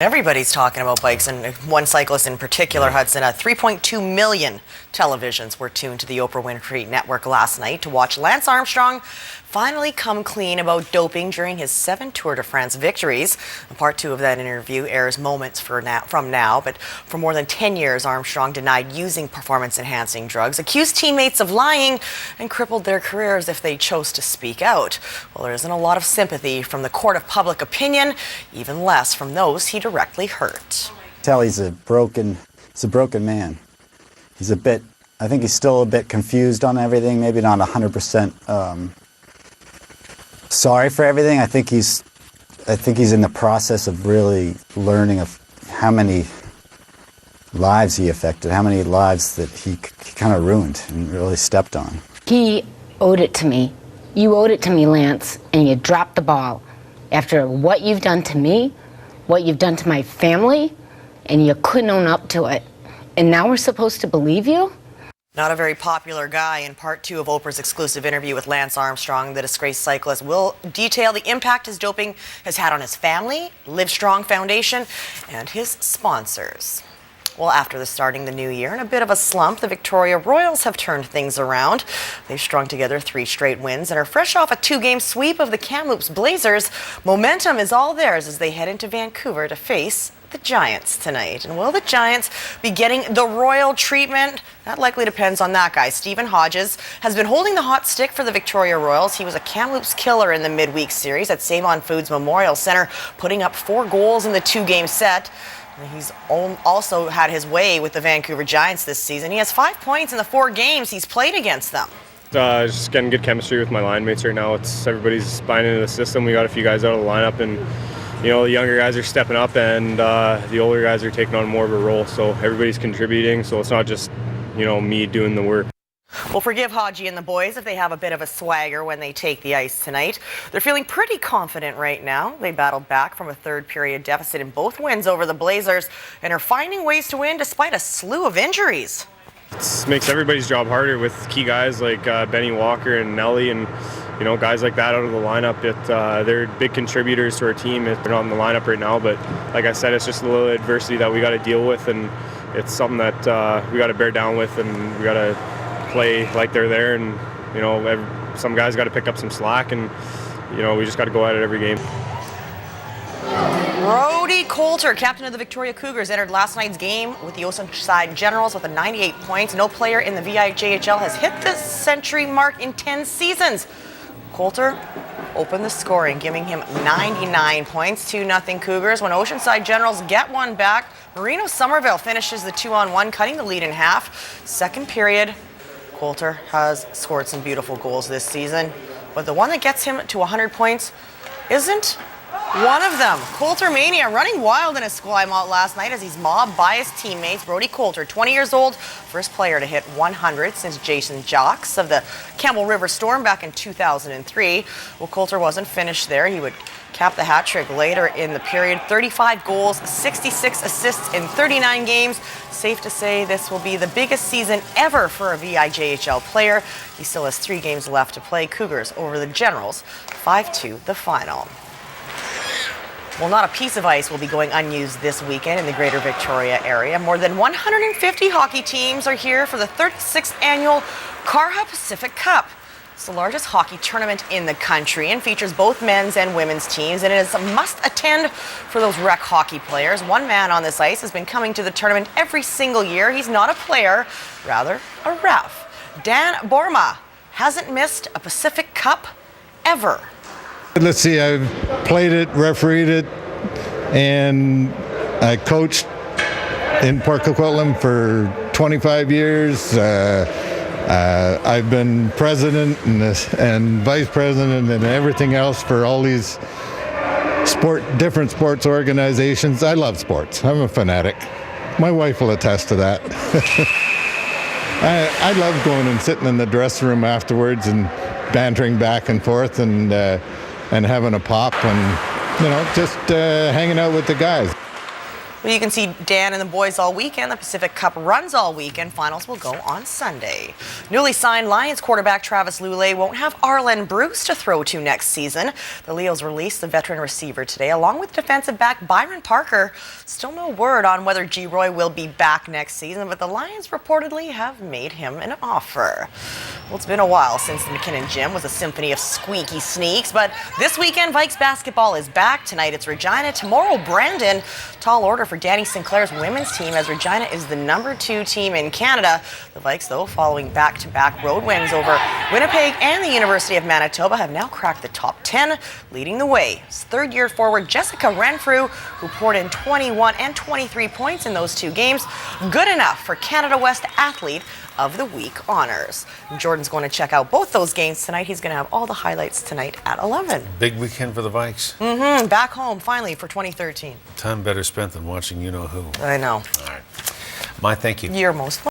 Everybody's talking about bikes, and one cyclist in particular, Hudson. 3.2 million televisions were tuned to the Oprah Winfrey Network last night to watch Lance Armstrong finally come clean about doping during his 7 Tour de France victories. Part 2 of that interview airs moments from now, but for more than 10 years, Armstrong denied using performance-enhancing drugs, accused teammates of lying, and crippled their careers if they chose to speak out. Well, there isn't a lot of sympathy from the court of public opinion, even less from those he directly hurt. Tell he's a broken man. I think he's still a bit confused on everything, maybe not 100% sorry for everything. I think he's in the process of really learning of how many lives he affected, how many lives that he kind of ruined and really stepped on. He owed it to me. You owed it to me, Lance, and you dropped the ball. After what you've done to me, what you've done to my family, and you couldn't own up to it. And now we're supposed to believe you? Not a very popular guy. In part 2 of Oprah's exclusive interview with Lance Armstrong, the disgraced cyclist will detail the impact his doping has had on his family, Live Strong Foundation, and his sponsors. Well, after starting the new year in a bit of a slump, the Victoria Royals have turned things around. They've strung together 3 straight wins and are fresh off a 2-game sweep of the Kamloops Blazers. Momentum is all theirs as they head into Vancouver to face the Giants tonight. And will the Giants be getting the royal treatment? That likely depends on that guy. Stephen Hodges has been holding the hot stick for the Victoria Royals. He was a Kamloops killer in the midweek series at Save-On Foods Memorial Centre, putting up 4 goals in the 2-game set. He's also had his way with the Vancouver Giants this season. He has 5 points in the 4 games he's played against them. Just getting good chemistry with my line mates right now. Everybody's buying into the system. We got a few guys out of the lineup, and the younger guys are stepping up, and the older guys are taking on more of a role. So everybody's contributing. So it's not just me doing the work. We'll forgive Hodgie and the boys if they have a bit of a swagger when they take the ice tonight. They're feeling pretty confident right now. They battled back from a third-period deficit in both wins over the Blazers and are finding ways to win despite a slew of injuries. It makes everybody's job harder with key guys like Benny Walker and Nelly, and guys like that out of the lineup. They're big contributors to our team. They're not in the lineup right now, but like I said, it's just a little adversity that we got to deal with, and it's something that we got to bear down with, and we got to play like they're there, and some guys got to pick up some slack, and we just got to go at it every game. Brody Coulter, captain of the Victoria Cougars, entered last night's game with the Oceanside Generals with 98 points. No player in the VIJHL has hit the century mark in 10 seasons. Coulter opened the scoring, giving him 99 points, 2-0 Cougars. When Oceanside Generals get one back, Marino Somerville finishes the 2-on-1, cutting the lead in half. Second period, Coulter has scored some beautiful goals this season, but the one that gets him to 100 points isn't one of them. Coulter Mania running wild in a squad malt last night as he's mobbed by his teammates. Brody Coulter, 20 years old, first player to hit 100 since Jason Jocks of the Campbell River Storm back in 2003. Well, Coulter wasn't finished there. He would cap the hat trick later in the period. 35 goals, 66 assists in 39 games. Safe to say this will be the biggest season ever for a VIJHL player. He still has 3 games left to play. Cougars over the Generals, 5-2 the final. Well, not a piece of ice will be going unused this weekend in the Greater Victoria area. More than 150 hockey teams are here for the 36th annual Carha Pacific Cup. It's the largest hockey tournament in the country and features both men's and women's teams, and it is a must-attend for those rec hockey players. One man on this ice has been coming to the tournament every single year. He's not a player, rather a ref. Dan Borma hasn't missed a Pacific Cup ever. Let's see, I've played it, refereed it, and I coached in Port Coquitlam for 25 years. I've been president and vice president and everything else for all these different sports organizations. I love sports. I'm a fanatic. My wife will attest to that. I love going and sitting in the dressing room afterwards and bantering back and forth and having a pop and just hanging out with the guys. Well, you can see Dan and the boys all weekend. The Pacific Cup runs all weekend. Finals will go on Sunday. Newly signed Lions quarterback Travis Lulay won't have Arlen Bruce to throw to next season. The Leos released the veteran receiver today, along with defensive back Byron Parker. Still no word on whether G. Roy will be back next season, but the Lions reportedly have made him an offer. Well, it's been a while since the McKinnon Gym was a symphony of squeaky sneaks, but this weekend Vikes Basketball is back. Tonight it's Regina, tomorrow Brandon. Tall order for Danny Sinclair's women's team, as Regina is the #2 team in Canada. The Vikes, though, following back-to-back road wins over Winnipeg and the University of Manitoba, have now cracked the top 10. Leading the way is third-year forward Jessica Renfrew, who poured in 21 and 23 points in those two games. Good enough for Canada West Athlete of the Week honors. Jordan's going to check out both those games tonight. He's going to have all the highlights tonight at 11. Big weekend for the Vikes. Back home, finally, for 2013. Time better spent than watching you-know-who. I know. All right. My thank you. You're most welcome.